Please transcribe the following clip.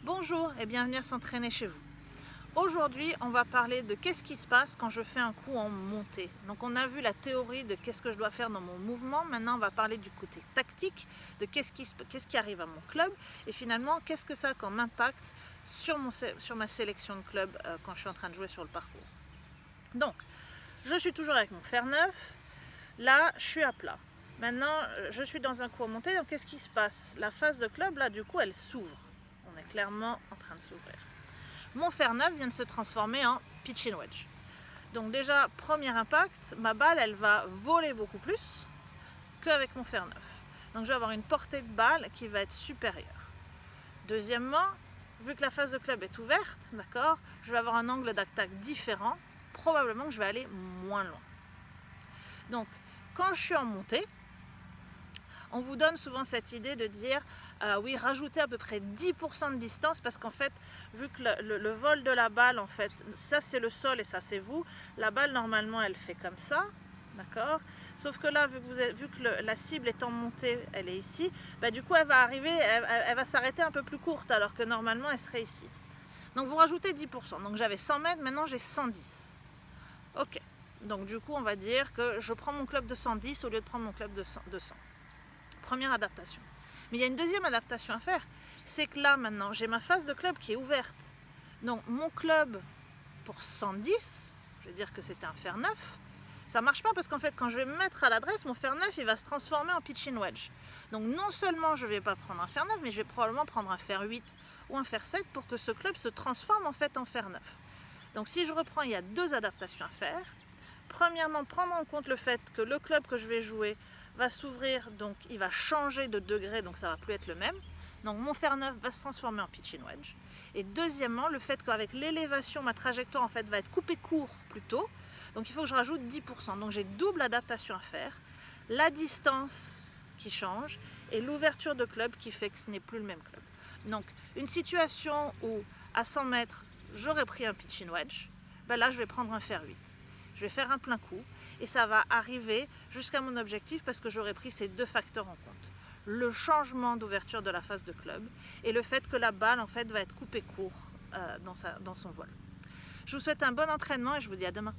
Bonjour et bienvenue à s'entraîner chez vous. Aujourd'hui, on va parler de qu'est-ce qui se passe quand je fais un coup en montée. Donc on a vu la théorie de qu'est-ce que je dois faire dans mon mouvement. Maintenant, on va parler du côté tactique, de qu'est-ce qui arrive à mon club et finalement, qu'est-ce que ça a comme impact sur ma sélection de club quand je suis en train de jouer sur le parcours. Donc, je suis toujours avec mon fer neuf. Là, je suis à plat. Maintenant, je suis dans un coup en montée. Donc, qu'est-ce qui se passe? La phase de club, là, du coup, elle s'ouvre. On est clairement en train de s'ouvrir. Mon fer neuf vient de se transformer en pitch and wedge. Donc déjà, premier impact, ma balle, elle va voler beaucoup plus qu'avec mon fer neuf. Donc je vais avoir une portée de balle qui va être supérieure. Deuxièmement, vu que la phase de club est ouverte, d'accord, je vais avoir un angle d'attaque différent. Probablement que je vais aller moins loin. Donc, quand je suis en montée, on vous donne souvent cette idée de dire oui, rajoutez à peu près 10% de distance parce qu'en fait, vu que le vol de la balle, en fait, ça c'est le sol et ça c'est vous, la balle normalement elle fait comme ça, d'accord? Sauf que là, vu que la cible est en montée, elle est ici, bah, du coup elle va arriver, elle va s'arrêter un peu plus courte alors que normalement elle serait ici. Donc vous rajoutez 10%, donc j'avais 100 mètres, maintenant j'ai 110. Ok, donc du coup on va dire que je prends mon club de 110 au lieu de prendre mon club de 100. Première adaptation. Mais il y a une deuxième adaptation à faire, c'est que là maintenant j'ai ma phase de club qui est ouverte. Donc mon club pour 110, je vais dire que c'était un fer neuf, ça marche pas parce qu'en fait quand je vais me mettre à l'adresse, mon fer neuf il va se transformer en pitch and wedge. Donc non seulement je vais pas prendre un fer neuf, mais je vais probablement prendre un fer 8 ou un fer 7 pour que ce club se transforme en fait en fer neuf. Donc si je reprends, il y a deux adaptations à faire. Premièrement, prendre en compte le fait que le club que je vais jouer va s'ouvrir, donc il va changer de degré, donc ça va plus être le même. Donc mon fer neuf va se transformer en pitch and wedge. Et deuxièmement, le fait qu'avec l'élévation, ma trajectoire en fait va être coupée court plus tôt. Donc il faut que je rajoute 10%. Donc j'ai double adaptation à faire. La distance qui change et l'ouverture de club qui fait que ce n'est plus le même club. Donc une situation où à 100 mètres, j'aurais pris un pitch and wedge, ben là je vais prendre un fer 8. Je vais faire un plein coup et ça va arriver jusqu'à mon objectif parce que j'aurai pris ces deux facteurs en compte. Le changement d'ouverture de la phase de club et le fait que la balle en fait va être coupée court dans son vol. Je vous souhaite un bon entraînement et je vous dis à demain.